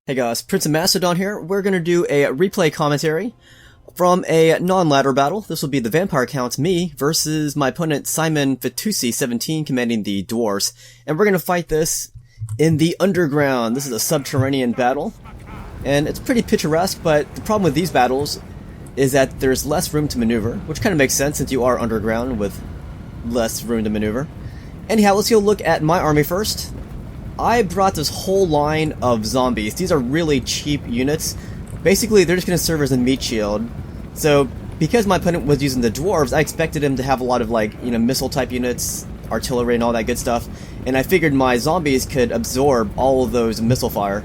Hey guys, Prince of Macedon here. We're going to do a replay commentary from a non-ladder battle. This will be the Vampire Count, me, versus my opponent Simon Fitoussi, 17, commanding the Dwarfs. And we're going to fight this in the underground. This is a subterranean battle. And it's pretty picturesque, but the problem with these battles is that there's less room to maneuver, which kind of makes sense since you are underground with less room to maneuver. Anyhow, let's go look at my army first. I brought this whole line of zombies. These are really cheap units. Basically, they're just going to serve as a meat shield. So, because my opponent was using the dwarves, I expected him to have a lot of, missile type units, artillery and all that good stuff. And I figured my zombies could absorb all of those missile fire.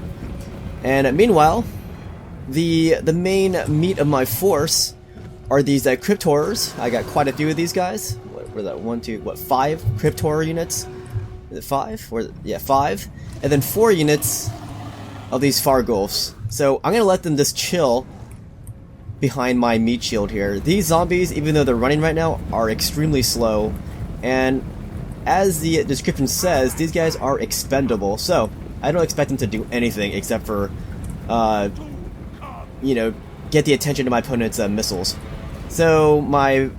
And meanwhile, the main meat of my force are these crypt horrors. I got quite a few of these guys. What were that? 5 crypt horror units? Is it 5? Yeah, 5. And then 4 units of these Fargulfs. So I'm going to let them just chill behind my meat shield here. These zombies, even though they're running right now, are extremely slow. And as the description says, these guys are expendable. So I don't expect them to do anything except for, get the attention of my opponent's missiles. So my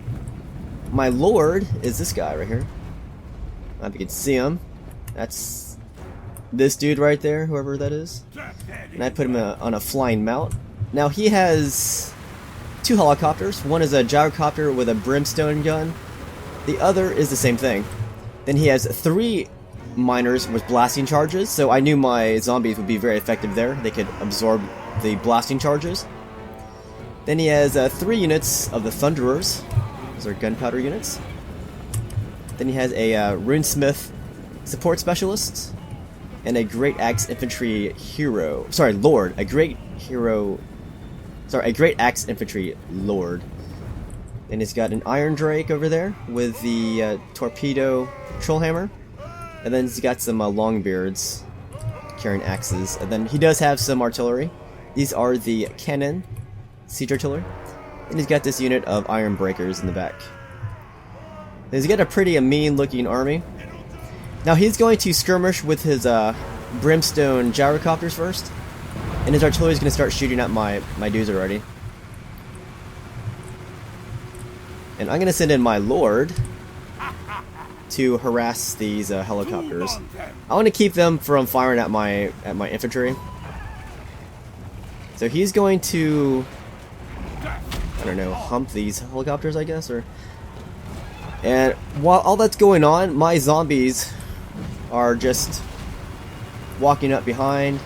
lord is this guy right here. I don't know if you can see him. That's this dude right there, whoever that is. And I put him on a flying mount. Now he has 2 helicopters. One is a gyrocopter with a brimstone gun. The other is the same thing. Then he has 3 miners with blasting charges, so I knew my zombies would be very effective there. They could absorb the blasting charges. Then he has 3 units of the Thunderers. Those are gunpowder units. Then he has a runesmith support specialist and a great axe infantry hero. Sorry, lord. A great axe infantry lord. And he's got an iron drake over there with the torpedo trollhammer. And then he's got some longbeards carrying axes. And then he does have some artillery. These are the cannon siege artillery. And he's got this unit of iron breakers in the back. He's got a pretty mean looking army. Now he's going to skirmish with his brimstone gyrocopters first. And his artillery is going to start shooting at my dudes already. And I'm going to send in my lord to harass these helicopters. I want to keep them from firing at my infantry. So he's going to, I don't know, hump these helicopters, I guess, or... And while all that's going on, my zombies are just walking up behind.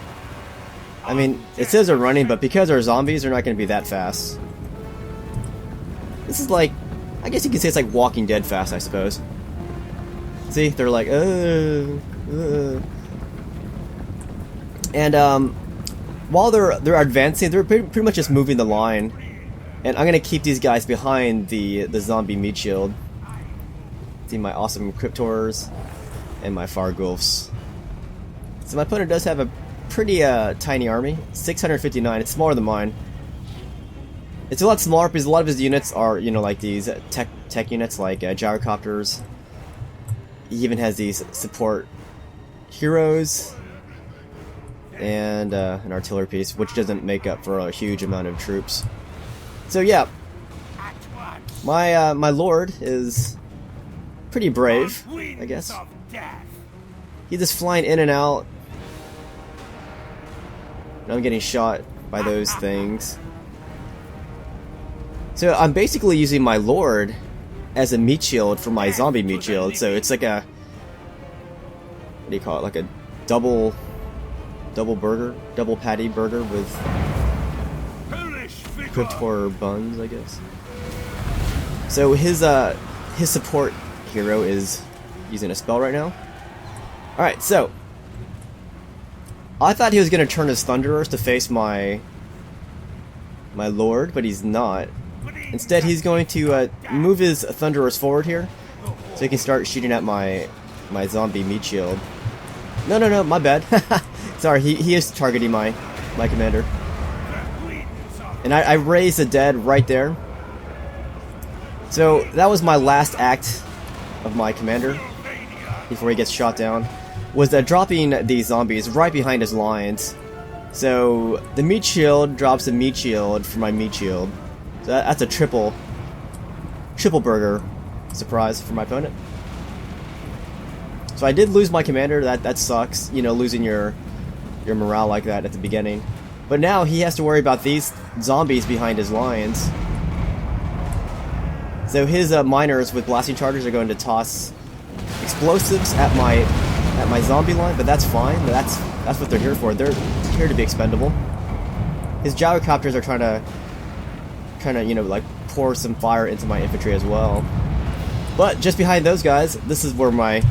I mean, it says they're running, but because they're zombies, they're not going to be that fast. This is like, I guess you could say it's like Walking Dead fast, I suppose. See, they're like, And while they're advancing, they're pretty much just moving the line. And I'm going to keep these guys behind the zombie meat shield. See my awesome crypt horrors and my Fargulfs. So my opponent does have a pretty tiny army, 659. It's smaller than mine. It's a lot smaller because a lot of his units are, like these tech units, like gyrocopters. He even has these support heroes and an artillery piece, which doesn't make up for a huge amount of troops. So yeah, my lord is pretty brave, I guess. He's just flying in and out. And I'm getting shot by those things. So I'm basically using my lord as a meat shield for my zombie meat shield. So it's like a, what do you call it? Like a double patty burger with crypt horror buns, I guess. So his support hero is using a spell right now. Alright, so I thought he was going to turn his Thunderers to face my lord, but he's not. Instead, he's going to move his Thunderers forward here, so he can start shooting at my zombie meat shield. No, my bad. Sorry, he is targeting my commander. And I raised the dead right there. So that was my last act of my commander before he gets shot down, was dropping these zombies right behind his lines So the meat shield drops a meat shield for my meat shield. So that's a triple burger surprise for my opponent. So I did lose my commander. That sucks. You know, losing your morale like that at the beginning. But now he has to worry about these zombies behind his lines. So his miners with blasting chargers are going to toss explosives at my zombie line, but that's fine. That's what they're here for. They're here to be expendable. His gyrocopters are trying to you know, like pour some fire into my infantry as well. But just behind those guys, this is where my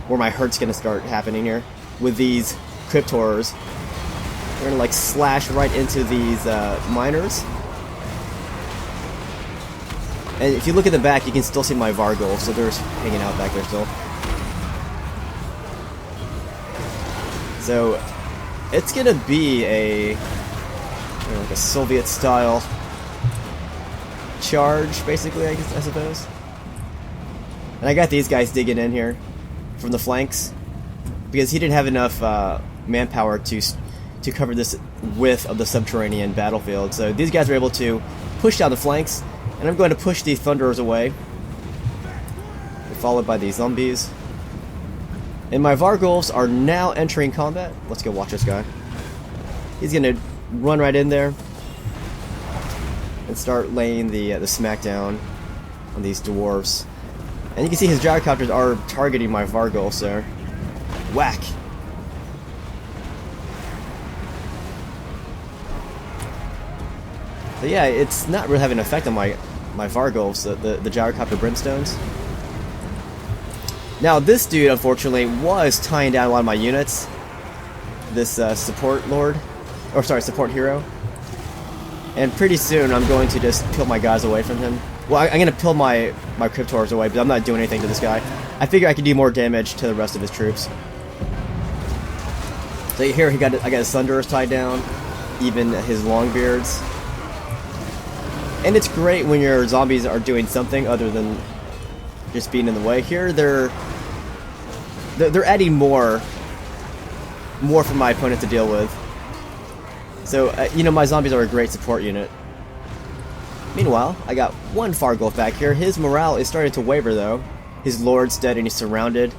hurt's gonna start happening here with these crypt horrors. They're gonna like slash right into these miners. And if you look at the back, you can still see my Vargul, so they're hanging out back there still. So it's gonna be a, you know, like a Soviet-style charge, basically, I suppose. And I got these guys digging in here from the flanks because he didn't have enough manpower to cover this width of the subterranean battlefield. So these guys were able to push down the flanks. And I'm going to push these Thunderers away. They're followed by these zombies. And my Varguls are now entering combat. Let's go watch this guy. He's going to run right in there and start laying the smackdown on these Dwarfs. And you can see his gyrocopters are targeting my Vargul, so whack. So yeah, it's not really having an effect on my Varguls, the gyrocopter brimstones. Now this dude, unfortunately, was tying down a lot of my units. This support lord, or sorry, support hero. And pretty soon I'm going to just peel my guys away from him. Well, I'm going to peel my crypt horrors away, but I'm not doing anything to this guy. I figure I can do more damage to the rest of his troops. So here I got his Thunderers tied down, even his Longbeards. And it's great when your zombies are doing something other than just being in the way. Here they're adding more for my opponent to deal with. So you know, my zombies are a great support unit. Meanwhile, I got one Vargul back here. His morale is starting to waver though. His lord's dead and he's surrounded,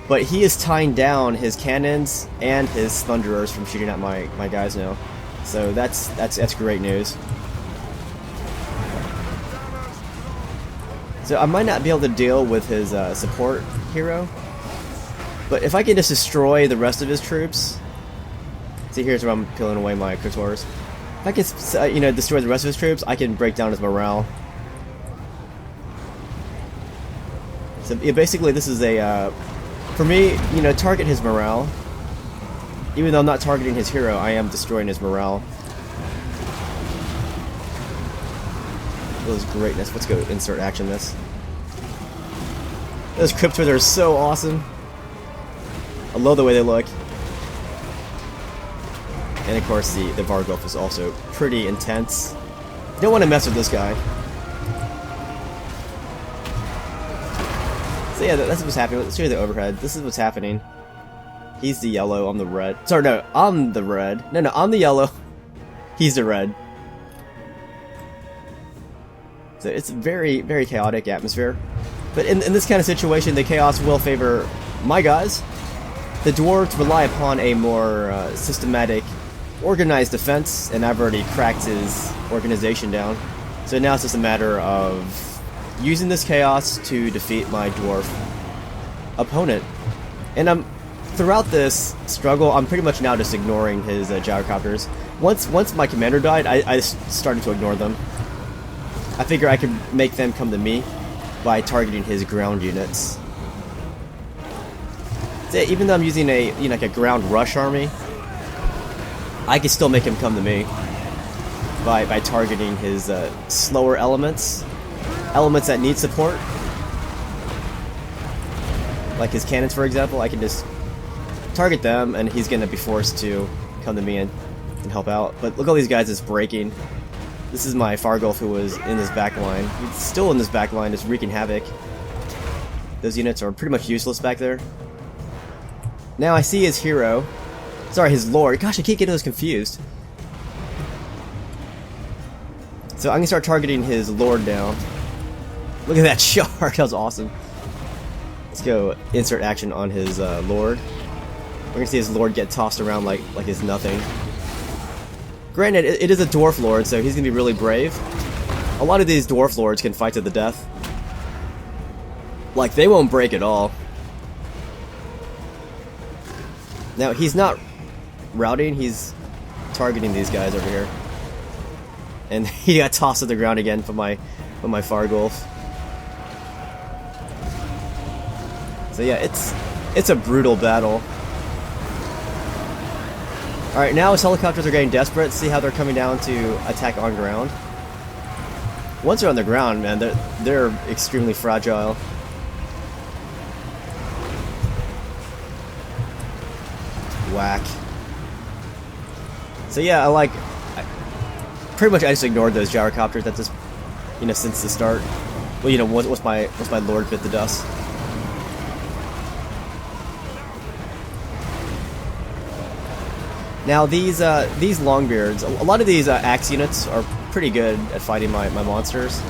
but he is tying down his cannons and his Thunderers from shooting at my guys now. So that's great news. So I might not be able to deal with his support hero, but if I can just destroy the rest of his troops, see, here's where I'm peeling away my crypt horrors. If I can, you know, destroy the rest of his troops, I can break down his morale. So yeah, basically, this is a for me, you know, target his morale. Even though I'm not targeting his hero, I am destroying his morale. Those greatness. Let's go insert action this. Those cryptos are so awesome. I love the way they look. And of course the Vargulf is also pretty intense. You don't want to mess with this guy. So yeah, that's what's happening. Let's show you the overhead. This is what's happening. He's the yellow, I'm the red. Sorry, no, I'm the red. No, I'm the yellow. He's the red. So it's a very, very chaotic atmosphere. But in this kind of situation, the chaos will favor my guys. The dwarves rely upon a more systematic, organized defense, and I've already cracked his organization down. So now it's just a matter of using this chaos to defeat my dwarf opponent. And throughout this struggle, I'm pretty much now just ignoring his gyrocopters. Once my commander died, I started to ignore them. I figure I could make them come to me by targeting his ground units. So even though I'm using a like a ground rush army, I can still make him come to me by targeting his slower elements that need support, like his cannons, for example. I can just target them, and he's gonna be forced to come to me and help out. But look at all these guys just breaking. This is my Vargulf who was in this back line. He's still in this back line, just wreaking havoc. Those units are pretty much useless back there. Now I see his hero, Sorry, his lord. Gosh, I keep getting those confused. So I'm gonna start targeting his lord now. Look at that shard, that was awesome. Let's go insert action on his lord. We're gonna see his lord get tossed around like it's nothing. Granted, it is a dwarf lord, so he's gonna be really brave. A lot of these dwarf lords can fight to the death. Like, they won't break at all. Now, he's not routing, he's targeting these guys over here. And he got tossed to the ground again from my Fargulf. So yeah, it's a brutal battle. Alright, now his helicopters are getting desperate. See how they're coming down to attack on ground. Once they're on the ground, man, they're extremely fragile. Whack. So yeah, pretty much I just ignored those gyrocopters at this, since the start. Well, once my lord bit the dust. Now these longbeards, a lot of these axe units are pretty good at fighting my monsters.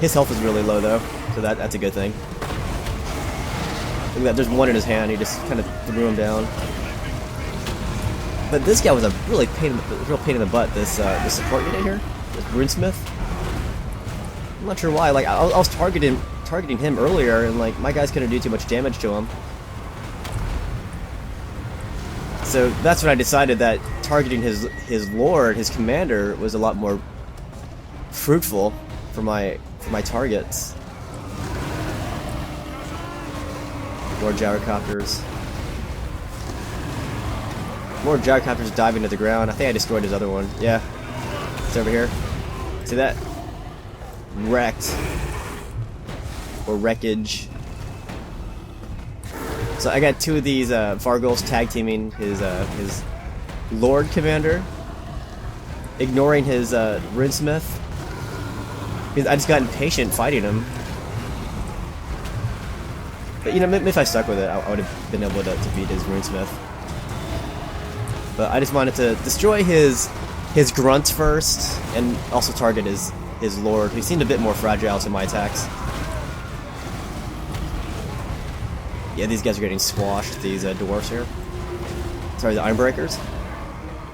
His health is really low though, so that's a good thing. Look at that, there's one in his hand, he just kind of threw him down. But this guy was a real pain in the butt, this support unit here, this runesmith. I'm not sure why, I was targeting him earlier, and my guys couldn't do too much damage to him. So that's when I decided that targeting his lord, his commander, was a lot more fruitful for my targets. More gyrocopters. More gyrocopters diving to the ground. I think I destroyed his other one. Yeah. It's over here. See that? Wrecked. Or wreckage. So I got two of these Fargulfs tag teaming his Lord Commander, ignoring his Runesmith. Because I just got impatient fighting him. But if I stuck with it, I would have been able to beat his Runesmith. But I just wanted to destroy his grunts first, and also target his Lord, who seemed a bit more fragile to my attacks. Yeah, these guys are getting squashed, these dwarfs here. Sorry, the Ironbreakers.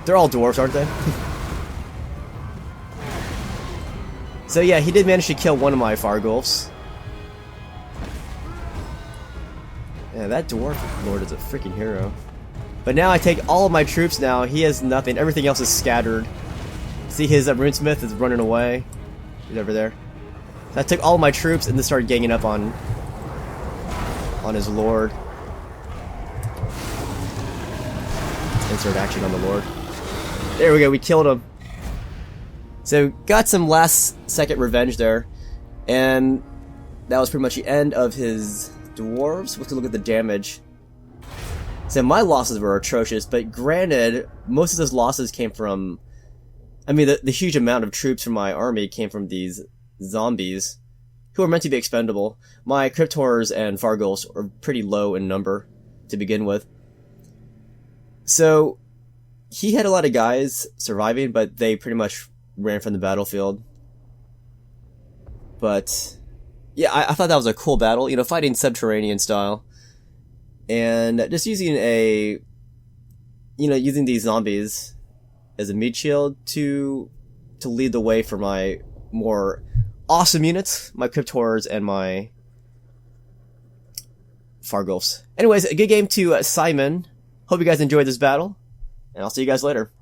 They're all dwarfs, aren't they? So yeah, he did manage to kill one of my Fargulfs. Yeah, that dwarf lord is a freaking hero. But now I take all of my troops now, he has nothing, everything else is scattered. See, his Runesmith is running away. He's over there. So I took all of my troops and then started ganging up on his lord. Insert action on the lord. There we go, we killed him. So got some last second revenge there, and that was pretty much the end of his dwarves. Let's look at the damage. So my losses were atrocious, but granted, most of those losses came from, the huge amount of troops from my army came from these zombies, who are meant to be expendable. My Crypt Horrors and Fargulfs are pretty low in number to begin with. So he had a lot of guys surviving, but they pretty much ran from the battlefield. But yeah, I thought that was a cool battle, fighting subterranean style. And just using using these zombies as a meat shield to lead the way for my more awesome units, my Crypt Horrors and my Fargulfs. Anyways, a good game to Simon. Hope you guys enjoyed this battle, and I'll see you guys later.